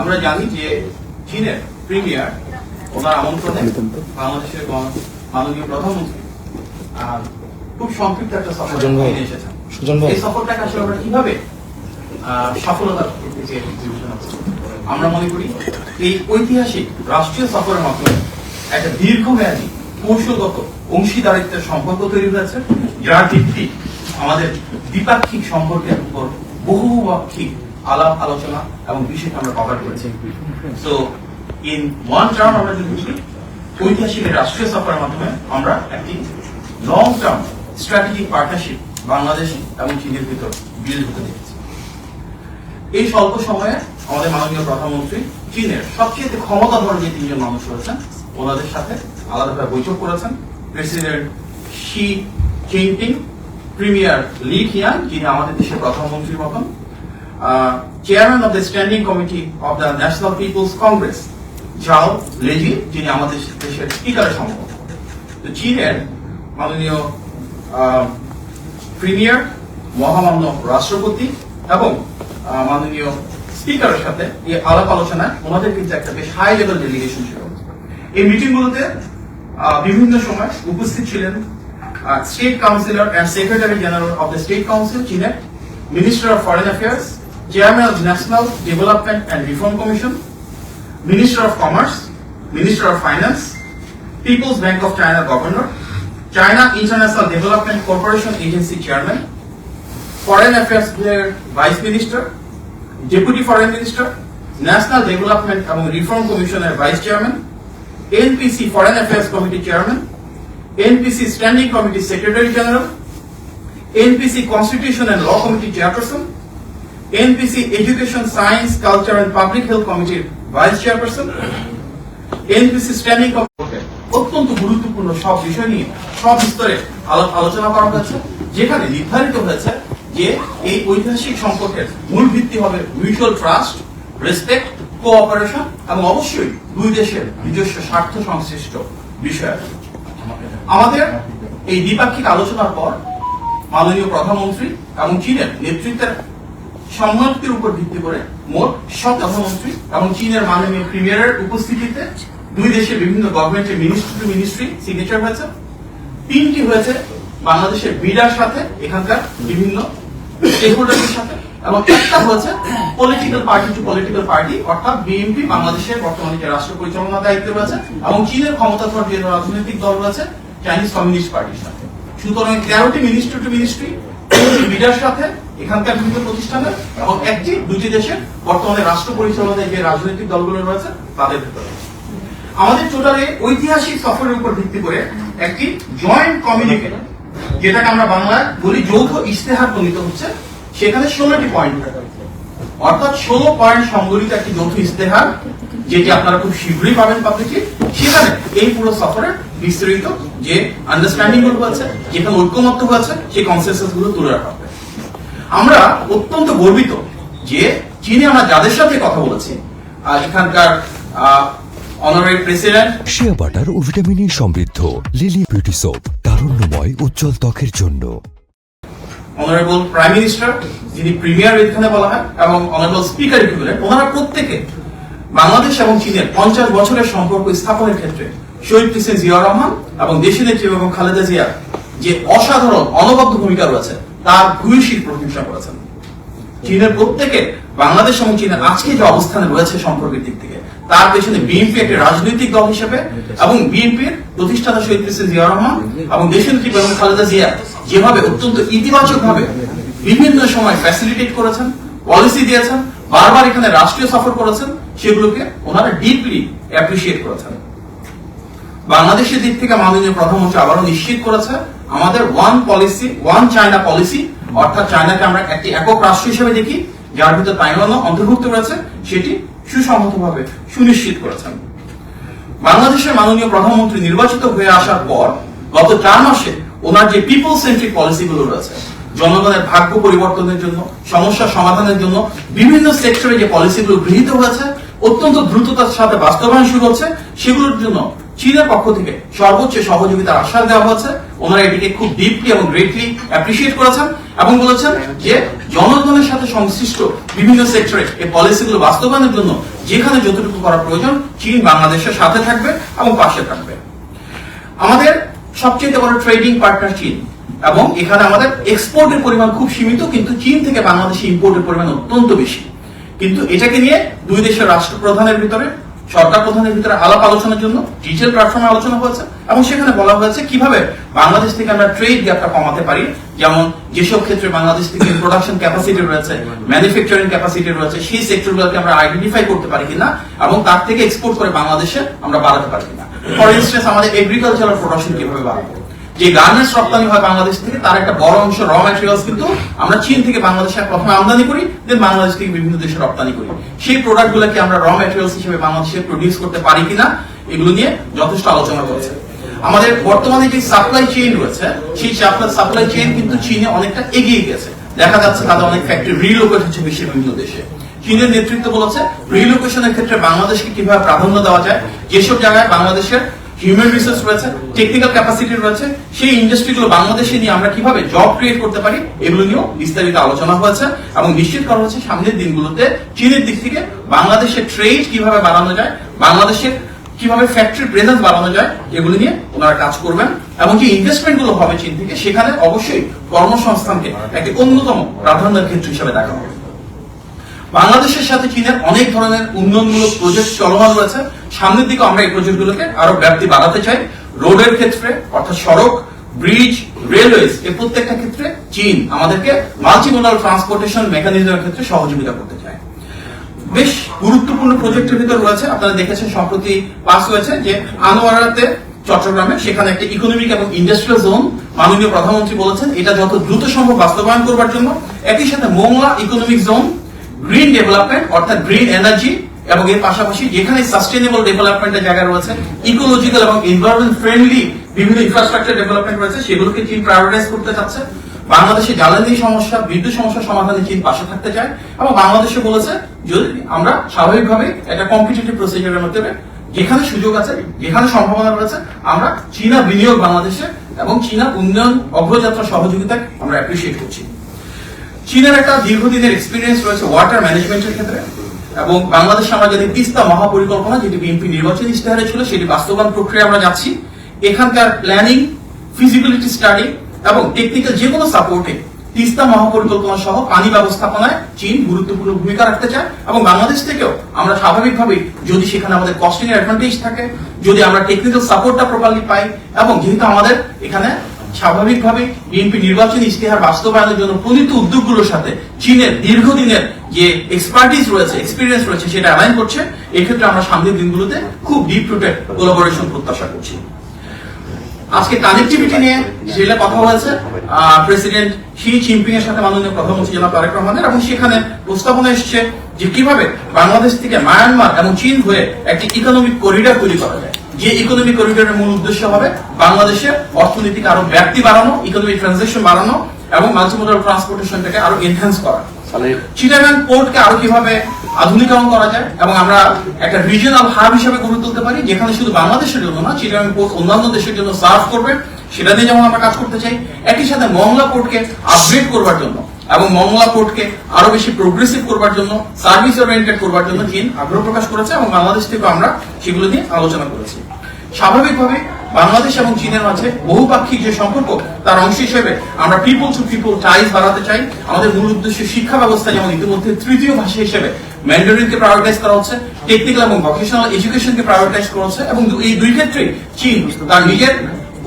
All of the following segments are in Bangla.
আমরা জানি যে চীনের প্রিমিয়ার ওনার আমন্ত্রণে বাংলাদেশের মাননীয় প্রধানমন্ত্রী খুব সংক্ষিপ্ত একটা সফর এসেছেন। এই সফরটাকে আসলে আমরা কিভাবে সফলতার দিকে বিবেচনা করব? আমরা মনে করি এই ঐতিহাসিক রাষ্ট্রীয় সফরের মাধ্যমে একটা দীর্ঘমেয়াদী কৌশলগত অংশীদারিত্বের সম্পর্ক তৈরি হয়েছে, যার ভিত্তি আমাদের দ্বিপাক্ষিক সম্পর্কের উপর বহুপাক্ষিক আলাপ আলোচনা এবং বিষয় আমরা কভার করেছি। সো ইন ওয়ান টার্ম আমরা যদি বুঝি, ঐতিহাসিক রাষ্ট্রীয় সফরের মাধ্যমে আমরা একটি long term strategic partnership Bangladesh এবং চীনের ভিতর বিল্ড হতে দেখেছি। এই স্বল্প সময়ে আমাদের মাননীয় প্রধানমন্ত্রী চীনের সবচেয়ে ক্ষমতাধর যে তিনজন মানুষ রয়েছেন ওনাদের সাথে আলাদাভাবে বৈঠক করেছেন। President Xi Jinping, Premier Li Qiang, যিনি আমাদের দেশের প্রধানমন্ত্রীর মতন, Chairman of the Standing Committee of the National People's Congress Zhao Leji, যিনি আমাদের দেশের স্পিকারের সম্ভব। তো চীনের মাননীয় প্রিমিয়ার, মহামান্য রাষ্ট্রপতি এবং মাননীয় স্পিকারের সাথে এই আলাপ আলোচনায় ওনাদের কিন্তু একটা বেশ হাই লেভেল ডেলিগেশন ছিল। এই মিটিংগুলোতে বিভিন্ন সময় উপস্থিত ছিলেন state councillor and secretary general of the state council চীনের, minister of foreign affairs, chairman of national development and reform commission, minister of commerce, minister of finance, people's bank of China governor, China international development corporation agency chairman, foreign affairs vice minister, deputy foreign minister, national development এবং রিফর্ম কমিশনের vice chairman, NPC foreign affairs committee chairman, NPC standing committee secretary general, NPC constitution and law committee chairperson, NPC education science culture and public health কমিটির vice chairperson, NPC standing committee. অত্যন্ত গুরুত্বপূর্ণ সব বিষয় নিয়ে সব স্তরে আলোচনা করা হয়েছে, যেখানে নির্ধারিত হয়েছে যে এই ঐতিহাসিক সম্পর্কের মূল ভিত্তি হবে মিউচুয়াল ট্রাস্ট, রেসপেক্ট, কোঅপারেশন এবং অবশ্যই দুই দেশের নিজস্ব স্বার্থ সংশ্লিষ্ট বিষয়। আমাদের এই দ্বিপাক্ষিক আলোচনার পর মাননীয় প্রধানমন্ত্রী এবং চীনের নেতৃত্বের সম্মতির উপর ভিত্তি করে মোট সব প্রধানমন্ত্রী এবং চীনের মাননীয় প্রিমিয়ারের উপস্থিতিতে দুই দেশের বিভিন্ন গভর্নমেন্টের মিনিস্ট্রি টু মিনিস্ট্রি সিগনেচার হয়েছে। 3টি হয়েছে বাংলাদেশের বিডার সাথে, এখানকার বিভিন্ন স্টেকহোল্ডারদের সাথে, এবং একটা হয়েছে political party to political party, অর্থাৎ বিএনপি, বাংলাদেশের বর্তমানে যে রাষ্ট্র পরিচালনার দায়িত্বে রয়েছে, এবং চীনের ক্ষমতাধর যে রাজনৈতিক দল রয়েছে চাইনিজ কমিউনিস্ট পার্টির সাথে। সুতরাং 13টি মিনিস্ট্রি টু মিনিস্ট্রি বিডার সাথে, এখানকার বিভিন্ন প্রতিষ্ঠানের, এবং দুটি দেশের বর্তমানে রাষ্ট্র পরিচালনায় যে রাজনৈতিক দলগুলো রয়েছে তাদের ভেতরে। আমাদের টোটালে ঐতিহাসিক সফরের উপর ভিত্তি করে একটি জয়েন্ট কমিউনিকে, যেটাকে আমরা বাংলায় বলি যৌথ ইশতেহার প্রণীত হচ্ছে। সেখানে 16টি পয়েন্ট, অর্থাৎ 16 পয়েন্ট সংবলিত একটি যৌথ ইশতেহার, যেটি আপনারা খুব শীঘ্রই পাবেন পাবলিকে। সেখানে এই পুরো সফরের বিস্তারিত যে আন্ডারস্ট্যান্ডিং গুলো আছে, যেখানে ঐক্যমত্য হয়েছে, সেই কনসেনসাস গুলো তুলে রাখা হবে। আমরা অত্যন্ত গর্বিত যে চীনে আমরা যাদের সাথে কথা বলেছি, এখানকার অনারারি প্রেসিডেন্ট, শিয়া বাটার ও ভিটামিন ই সমৃদ্ধ লিলি বিউটি সোপ, তারুণ্যময় উজ্জ্বল ত্বকের জন্য। অনারেবল প্রাইম মিনিস্টার, যিনি প্রিমিয়ার এখানে বলা হয়, এবং অনারেবল স্পিকার ইকুইভ্যালেন্ট, ওনারা প্রত্যেকে বাংলাদেশ এবং চীনের 50 বছরের সম্পর্ক স্থাপনের ক্ষেত্রে শহীদ প্রেসিডেন্ট জিয়াউর রহমান এবং দেশীয় নেত্রী এবং খালেদা জিয়ার যে অসাধারণ অনবদ্য ভূমিকা রয়েছে তার ভূয়সী প্রশংসা করেছেন। চীনের প্রত্যেকে বাংলাদেশ এবং চীনের আজকে যে অবস্থানে রয়েছে সম্পর্কের দিক থেকে, তার পেছনে বিএনপি একটি রাজনৈতিক দল হিসেবে এবং বিএনপির প্রতিষ্ঠাতা শহীদ প্রেসিডেন্ট জিয়াউর রহমান এবং দেশীয় নেত্রী বেগম খালেদা জিয়া যেভাবে অত্যন্ত ইতিবাচক ভাবে বিভিন্ন সময় ফ্যাসিলিটেট করেছেন, পলিসি দিয়েছেন, বারবার এখানে রাষ্ট্রীয় সফর করেছেন, সেগুলোকে ওনারা ডিপলি অ্যাপ্রিসিয়েট করেছেন। বাংলাদেশের দিক থেকে মাননীয় প্রধানমন্ত্রী আবারও নিশ্চিত করেছে আমাদের one policy, one China policy, অর্থাৎ চায়নাকে আমরা একটি একক রাষ্ট্র হিসেবে দেখি, যার ভিতরে তাইওয়ানও অন্তর্ভুক্ত রয়েছে, সেটি সুসংহতভাবে সুনিশ্চিত করেছেন। বাংলাদেশের মাননীয় প্রধানমন্ত্রী নির্বাচিত হয়ে আসার পর গত 4 মাসে ওনার যে পিপল সেন্ট্রিক পলিসিগুলো রয়েছে, জনগণের ভাগ্য পরিবর্তনের জন্য, সমস্যা সমাধানের জন্য বিভিন্ন সেক্টরে যে পলিসিগুলো গৃহীত হয়েছে, অত্যন্ত দ্রুততার সাথে বাস্তবায়ন শুরু হচ্ছে, সেগুলোর জন্য চীনের পক্ষ থেকে সর্বোচ্চ সহযোগিতার আশ্বাস দেওয়া হয়েছে। ওনারা এটিকে খুব ডিপলি এবং গ্রেটলি অ্যাপ্রিসিয়েট করেছেন এবং বলেছেন যে জনগণের সাথে সংশ্লিষ্ট বিভিন্ন সেক্টরে এই পলিসিগুলো বাস্তবায়নের জন্য যেখানে যতটুকু করা প্রয়োজন চীন বাংলাদেশের সাথে থাকবে এবং পাশে থাকবে। আমাদের সবচেয়ে বড় ট্রেডিং পার্টনার চীন, এবং এখানে আমাদের এক্সপোর্টের পরিমাণ খুব সীমিত, কিন্তু চীন থেকে বাংলাদেশে ইম্পোর্টের পরিমাণ অত্যন্ত বেশি। কিন্তু এটাকে নিয়ে দুই দেশের রাষ্ট্রপ্রধানের ভিতরে, সরকার প্রধানের ভিতরে আলাপ আলোচনার জন্য ডিজিটাল প্ল্যাটফর্মে আলোচনা হয়েছে, এবং সেখানে বলা হয়েছে কিভাবে বাংলাদেশ থেকে আমরা ট্রেড গ্যাপটা কমাতে পারি। যেমন যেসব ক্ষেত্রে বাংলাদেশ থেকে প্রোডাকশন ক্যাপাসিটি রয়েছে, ম্যানুফ্যাকচারিং ক্যাপাসিটি রয়েছে, সেই সেক্টরগুলোকে আমরা আইডেন্টিফাই করতে পারি কিনা এবং তার থেকে এক্সপোর্ট করে বাংলাদেশে আমরা বাড়াতে পারি কিনা। ফর ইনস্টেন্স আমাদের এগ্রিকালচারাল প্রোডাকশন কিভাবে বাড়াবো, যে গার্মেন্টস রপ্তানি হয় বাংলাদেশ থেকে তার একটা বড় অংশ র ম্যাটেরিয়ালস কিন্তু আমরা চীন থেকে বাংলাদেশে প্রথমে আমদানি করি, দেন বাংলাদেশ থেকে বিভিন্ন দেশে রপ্তানি করি। সেই প্রোডাক্ট গুলোকে আমরা র ম্যাটেরিয়ালস হিসেবে বাংলাদেশে প্রডিউস করতে পারি কিনা, এগুলো নিয়ে যথেষ্ট আলোচনা করেছে। আমাদের বর্তমানে যে সাপ্লাই চেইন রয়েছে, সেই সাপ্লাই চেইন কিন্তু চীনে অনেকটা এগিয়ে গেছে। দেখা যাচ্ছে তাদের অনেক ফ্যাক্টরি রিলোকেট হচ্ছে বিশ্বের বিভিন্ন দেশে। চীনের নেতৃত্ব বলেছে রিলোকেশনের ক্ষেত্রে বাংলাদেশকে কিভাবে প্রাধান্য দেওয়া যায়, যেসব জায়গায় বাংলাদেশের হিউম্যান রিসোর্স রয়েছে, টেকনিক্যাল ক্যাপাসিটি রয়েছে, সেই ইন্ডাস্ট্রিগুলো বাংলাদেশে নিয়ে আমরা কিভাবে জব ক্রিয়েট করতে পারি, এগুলো নিয়েও বিস্তারিত আলোচনা হয়েছে। এবং নিশ্চিত করা হচ্ছে সামনের দিনগুলোতে চীনের দিক থেকে বাংলাদেশের ট্রেড কিভাবে বাড়ানো যায়, বাংলাদেশের কিভাবে ফ্যাক্টরি প্রেজেন্স বাড়ানো যায়, এগুলো নিয়ে ওনারা কাজ করবেন। এবং যে ইনভেস্টমেন্ট গুলো হবে চীন থেকে, সেখানে অবশ্যই কর্মসংস্থানকে একটি অন্যতম প্রাধান্যের ক্ষেত্র হিসেবে দেখা হবে। বাংলাদেশের সাথে চীনের অনেক ধরনের উন্নয়নমূলক প্রজেক্ট চলমান রয়েছে। সামনের দিকে আমরা এই প্রজেক্টগুলোকে আরো ব্যাপ্তি বাড়াতে চাই। রোডের ক্ষেত্রে অর্থাৎ সড়ক, ব্রিজ, রেলওয়েজ, এই প্রত্যেকটা ক্ষেত্রে চীন আমাদেরকে মাল্টিমোডাল ট্রান্সপোর্টেশন মেকানিজমের ক্ষেত্রে সহযোগিতা করতে চায়। বেশ গুরুত্বপূর্ণ প্রজেক্টের ভিতর রয়েছে, আপনারা দেখেছেন সম্প্রতি পাস হয়েছে যে আনোয়ারাতে চট্টগ্রামে, সেখানে একটা ইকোনমিক এবং ইন্ডাস্ট্রিয়াল জোন মাননীয় প্রধানমন্ত্রী বলেছেন এটা যত দ্রুত সম্ভব বাস্তবায়ন করবার জন্য। একই সাথে Mongla economic zone, green development অর্থাৎ গ্রিন এনার্জি, এবং এর পাশাপাশি যেখানে সাস্টেনেবল ডেভেলপমেন্টের জায়গা রয়েছে, ইকোলজিক্যাল এবং এনভায়রনমেন্ট ফ্রেন্ডলি বিভিন্ন ইনফ্রাস্ট্রাকচার ডেভেলপমেন্ট রয়েছে, সেগুলোকে চীন প্রায়োরিটাইজ করতে চাচ্ছে। বাংলাদেশে জ্বালানি সমস্যা, বিদ্যুৎ সমস্যা সমাধানে চীন পাশে থাকতে চায়, এবং বাংলাদেশে বলেছে যদি আমরা স্বাভাবিকভাবে একটা কম্পিটিটিভ প্রসিজারের মাধ্যমে যেখানে সুযোগ আছে, যেখানে সম্ভাবনা রয়েছে, আমরা চীনা বিনিয়োগ বাংলাদেশে এবং চীনা উন্নয়ন অগ্রযাত্রা সহযোগিতা আমরা অ্যাপ্রিসিয়েট করছি। চীনের একটা দীর্ঘদিনের এক্সপিরিয়েন্স রয়েছে ওয়াটার ম্যানেজমেন্টের ক্ষেত্রে, এবং বাংলাদেশে আমরা যদি তিস্তা মহাপরিকল্পনা, যেটি বিএনপি নির্বাচনী ইশতেহারে ছিল, সেটি বাস্তবায়ন প্রক্রিয়া আমরা যাচ্ছি। এখানকার প্ল্যানিং, ফিজিবিলিটি স্টাডি এবং টেকনিক্যাল যে কোনো সাপোর্টে তিস্তা মহাপরিকল্পনা সহ পানি ব্যবস্থাপনায় চীন গুরুত্বপূর্ণ ভূমিকা রাখতে চায়। এবং বাংলাদেশ থেকেও আমরা স্বাভাবিকভাবেই যদি সেখানে আমাদের কস্টিং এর অ্যাডভান্টেজ থাকে, যদি আমরা টেকনিক্যাল সাপোর্টটা প্রপারলি পাই, এবং যেহেতু আমাদের এখানে স্বাভাবিকভাবে বিএনপি নির্বাচনী ইশতেহার বাস্তবায়নের জন্য প্রণীত উদ্যোগগুলোর সাথে চীনের দীর্ঘদিনের যে এক্সপার্টিস রয়েছে, এক্সপিরিয়েন্স রয়েছে, সেটা অ্যালাইন করছে। এক্ষেত্রে আমরা সামনের দিনগুলোতে খুব ডিপ রুটেড কোলাবোরেশন প্রত্যাশা করছি। আজকে কানেক্টিভিটি নিয়ে যেটা কথা হয়েছে প্রেসিডেন্ট শি জিনপিং এর সাথে মাননীয় প্রধানমন্ত্রী জনাব তারেক রহমানের, এবং সেখানে প্রস্তাবনা এসেছে যে কিভাবে বাংলাদেশ থেকে মায়ানমার এবং চীন হয়ে একটি ইকোনমিক করিডর তৈরি করা যায়, যে ইকোনমিক করিডোরের মূল উদ্দেশ্য হবে বাংলাদেশের অর্থনীতিকে আরো ব্যাপ্তি বাড়ানো, ইকোনমিক ট্রানজাকশন বাড়ানো এবং মাল্টিমোডাল ট্রান্সপোর্টেশনটাকে আরো এনহ্যান্স করা, চিটাগাং পোর্টকে আরো কিভাবে আধুনিকরণ করা যায় এবং আমরা একটা রিজিওনাল হাব হিসেবে গড়ে তুলতে পারি, যেখানে শুধু বাংলাদেশের জন্য না, চিটাগাং পোর্ট অন্যান্য দেশের জন্য সার্ভ করবে, সেটা নিয়ে যেমন আমরা কাজ করতে চাই। একই সাথে মংলা পোর্টকে আপগ্রেড করবার জন্য এবং মংলা পোর্টকে আরো বেশি প্রোগ্রেসিভ করবার জন্য, সার্ভিস ওরিয়েন্টেড করবার জন্য চীন আগ্রহ প্রকাশ করেছে, এবং বাংলাদেশ থেকে আমরা সেগুলো নিয়ে আলোচনা করেছি। স্বাভাবিকভাবে বাংলাদেশ এবং চীনের মাঝে বহুপাক্ষিক যে সম্পর্ক, তার অংশ হিসেবে আমরা পিপল টু পিপল টাইজ বাড়াতে চাই। আমাদের মূল উদ্দেশ্য শিক্ষা ব্যবস্থা, যেমন ইতিমধ্যে তৃতীয় ভাষা হিসেবে ম্যান্ডারিনকে প্রায়োরিটাইজ করা হচ্ছে, টেকনিক্যাল এবং ভোকেশনাল এডুকেশনকে প্রায়োরিটাইজ করা হচ্ছে, এবং এই দুই ক্ষেত্রে চীন তার নিজের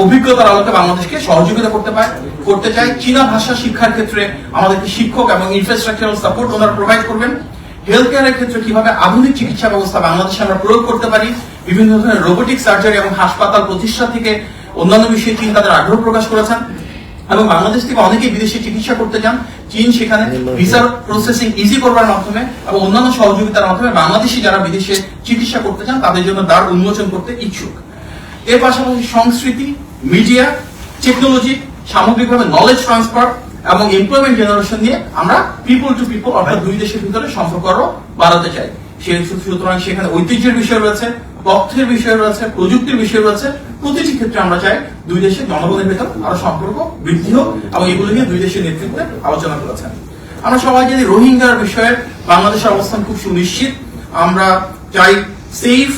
অভিজ্ঞতার আলোকে বাংলাদেশকে সহযোগিতা করতে চাই। চীনা ভাষা শিক্ষার ক্ষেত্রে আমাদেরকে শিক্ষক এবং ইনফ্রাস্ট্রাকচারাল সাপোর্ট ওনারা প্রোভাইড করবেন। হেলথ কেয়ারের ক্ষেত্রে কিভাবে আধুনিক চিকিৎসা ব্যবস্থা বাংলাদেশে আমরা প্রয়োগ করতে পারি, বিভিন্ন ধরনের রোবোটিক সার্জারি এবং হাসপাতাল প্রতিষ্ঠা থেকে অন্যান্য বিষয়ে চীন তাদের আগ্রহ প্রকাশ করেছেন, এবং বাংলাদেশ থেকে অনেকেই বিদেশে চিকিৎসা করতে যান। চীন সেখানে ভিসা প্রসেসিং ইজি করবার মাধ্যমে এবং অন্যান্য সহযোগিতার মাধ্যমে বাংলাদেশি যারা বিদেশে চিকিৎসা করতে চান তাদের জন্য দ্বার উন্মোচন করতে ইচ্ছুক। এর পাশাপাশি সংস্কৃতি, মিডিয়া, টেকনোলজি, সামগ্রিকভাবে নলেজ ট্রান্সফার এবং এমপ্লয়মেন্ট জেনারেশন নিয়ে আমরা পিপল টু পিপল অর্থাৎ দুই দেশের ভিতরে সম্পর্ক আরো বাড়াতে চাই। সুতরাং সেখানে ঐতিহ্যের বিষয় রয়েছে, তথ্যের বিষয় রয়েছে, প্রযুক্তির বিষয় রয়েছে। প্রতিটি ক্ষেত্রে আমরা চাই দুই দেশের জনগণের ভেতর আরো সম্পর্ক বৃদ্ধি হোক এবং এগুলো নিয়ে দুই দেশের নেতৃত্বে আলোচনা করেছেন। আমরা সবাই জানি রোহিঙ্গার বিষয়ে বাংলাদেশের অবস্থান খুব সুনিশ্চিত। আমরা চাই সেফ,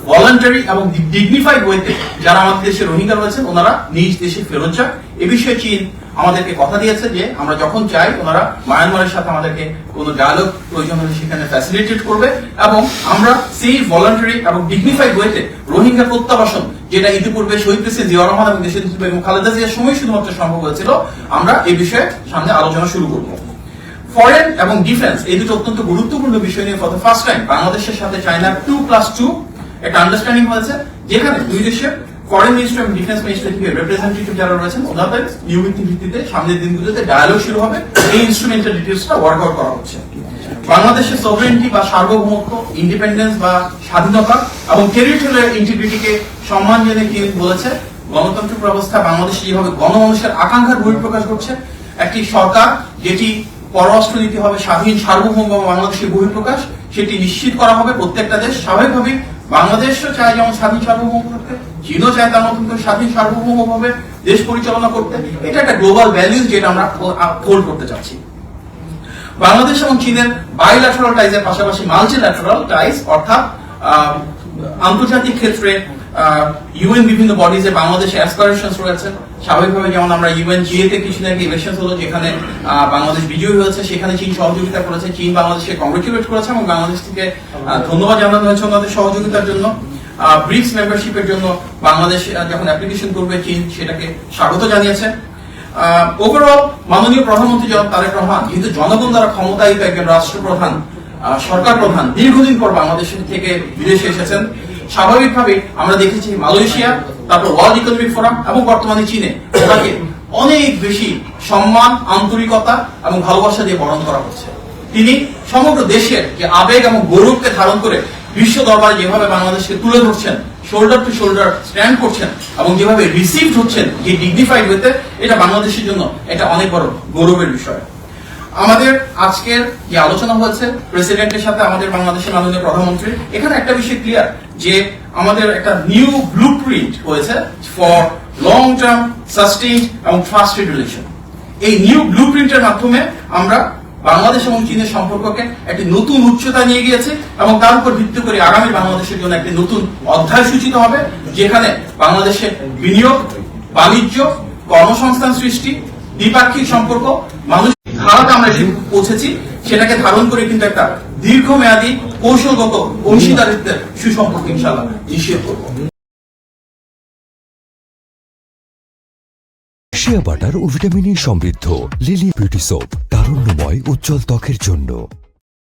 ভলান্টারি এবং ডিগনিফাইড ওয়েতে যারা আমাদের দেশে রোহিঙ্গা রয়েছেন ওনারা নিজ দেশে ফেরত যাক। এ বিষয়ে চীন আমাদেরকে কথা দিয়েছে যে আমরা যখন চাই ওনারা মায়ানমারের সাথে আমাদেরকে কোনো ডায়ালগ প্রয়োজন হলে সেখানে ফ্যাসিলিটেট করবে এবং আমরা সেফ, ভলান্টারি এবং ডিগনিফাইড ওয়েতে রোহিঙ্গা প্রত্যাবাসন, যেটা ইতিপূর্বে শহীদ প্রেসিডেন্ট জিয়াউর রহমান এবং দেশের নেত্রী বেগম খালেদা জিয়ার সময় শুধুমাত্র সম্ভব হয়েছিল, আমরা এই বিষয়ে সামনে আলোচনা শুরু করব। ফরেন এবং ডিফেন্স এই দুটো অত্যন্ত গুরুত্বপূর্ণ বিষয় নিয়ে ফর দ্য ফার্স্ট টাইম বাংলাদেশের সাথে চায়নার 2+2 একটা আন্ডারস্ট্যান্ডিং হয়েছে, যেখানে দুই দেশের ফরেন মিনিস্টার এবং ডিফেন্স মিনিস্টার থেকে রিপ্রেজেন্টেটিভ যারা রয়েছেন ওনাদের নিয়মিত ভিত্তিতে সামনের দিনগুলোতে ডায়ালগ শুরু হবে। এই ইনস্ট্রুমেন্টাল ডিটেইলসটা ওয়ার্ক আউট করা হচ্ছে। বাংলাদেশের সভরেন্টি বা সার্বভৌমত্ব, ইন্ডিপেন্ডেন্স বা স্বাধীনতা এবং টেরিটোরিয়াল ইন্টিগ্রিটিকে সম্মান জেনে কি বলেছে, গণতান্ত্রিক ব্যবস্থা বাংলাদেশে যেভাবে গণমানুষের আকাঙ্ক্ষার বহিঃপ্রকাশ করছে, একটি সরকার যেটি পররাষ্ট্রনীতি হবে স্বাধীন, সার্বভৌম বাংলাদেশের বহিঃপ্রকাশ, সেটি নিশ্চিত করা হবে। প্রত্যেকটা দেশ স্বাভাবিকভাবে বাংলাদেশও চায় যেমন স্বাধীন সার্বভৌম করতে, চীনও চায় তার মতন করে স্বাধীন সার্বভৌম ভাবে দেশ পরিচালনা করতে। এটা একটা গ্লোবাল ভ্যালুজ যেটা আমরা হোল্ড করতে চাচ্ছি। বাংলাদেশ এবং চীনের বাইল্যাটারাল টাইজের পাশাপাশি মাল্টিল্যাটারাল টাইজ অর্থাৎ আন্তর্জাতিক ক্ষেত্রে ইউএন বিভিন্ন বডিজে বাংলাদেশে অ্যাসপারেশনস রয়েছে। স্বাভাবিকভাবে যেমন আমরা UNGA তে কিছুদিন আগে ইলেকশন হলো, যেখানে বাংলাদেশ বিজয়ী হয়েছে, সেখানে চীন সহযোগিতা করেছে। চীন বাংলাদেশকে কংগ্রেচুলেট করেছে এবং বাংলাদেশ থেকে ধন্যবাদ জানানো হয়েছে ওনাদের সহযোগিতার জন্য। ব্রিক্স মেম্বারশিপের জন্য বাংলাদেশ যখন অ্যাপ্লিকেশন করবে চীন সেটাকে স্বাগত জানিয়েছে। ওভারঅল মাননীয় প্রধানমন্ত্রী জনাব তারেক রহমান যেহেতু জনগণ দ্বারা ক্ষমতায়িত একজন রাষ্ট্রপ্রধান, সরকার প্রধান, দীর্ঘদিন পর বাংলাদেশ থেকে বিদেশে এসেছেন। স্বাভাবিকভাবে আমরা দেখেছি মালয়েশিয়া, তারপর ওয়ার্ল্ড ইকোনমিক ফোরাম এবং বর্তমানে চীনে ওনাকে অনেক বেশি সম্মান, আন্তরিকতা এবং ভালোবাসা দিয়ে বরণ করা হচ্ছে। তিনি সমগ্র দেশের যে আবেগ এবং গৌরবকে ধারণ করে বিশ্ব দরবারে যেভাবে বাংলাদেশকে তুলে ধরছেন, শোল্ডার টু শোল্ডার স্ট্যান্ড করছেন এবং যেভাবে রিসিভড হচ্ছেন যে ডিগনিফাইড ওয়েতে, এটা বাংলাদেশের জন্য এটা অনেক বড় গৌরবের বিষয়। আমাদের আজকের যে আলোচনা হয়েছে প্রেসিডেন্টের সাথে আমাদের বাংলাদেশের মাননীয় প্রধানমন্ত্রী, এখানে একটা বিষয় ক্লিয়ার যে আমাদের একটা নিউ ব্লুপ্রিন্ট হয়েছে ফর লং টার্ম সাস্টেইনড এবং ট্রাস্টেড রিলেশন। এই নিউ ব্লুপ্রিন্টের মাধ্যমে আমরা বাংলাদেশ এবং চীনের সম্পর্ককে একটি নতুন উচ্চতা নিয়ে গিয়েছে এবং তার উপর ভিত্তি করে আগামী বাংলাদেশের জন্য একটি নতুন অধ্যায় সূচিত হবে, যেখানে বাংলাদেশের বিনিয়োগ, বাণিজ্য, কর্মসংস্থান সৃষ্টি, দ্বিপাক্ষিক সম্পর্ক, মানুষ ধারাতে আমরা যে পৌঁছেছি সেটাকে ধারণ করে কিন্তু একটা দীর্ঘমেয়াদী কৌশলগত অংশীদারিত্বের সুসম্পর্ক ইনশাআল্লাহ নিশ্চিত করব। শিয়া বাটার ও ভিটামিন ই সমৃদ্ধ লিলি বিউটি সোপ, তারুণ্যময় উজ্জ্বল ত্বকের জন্য।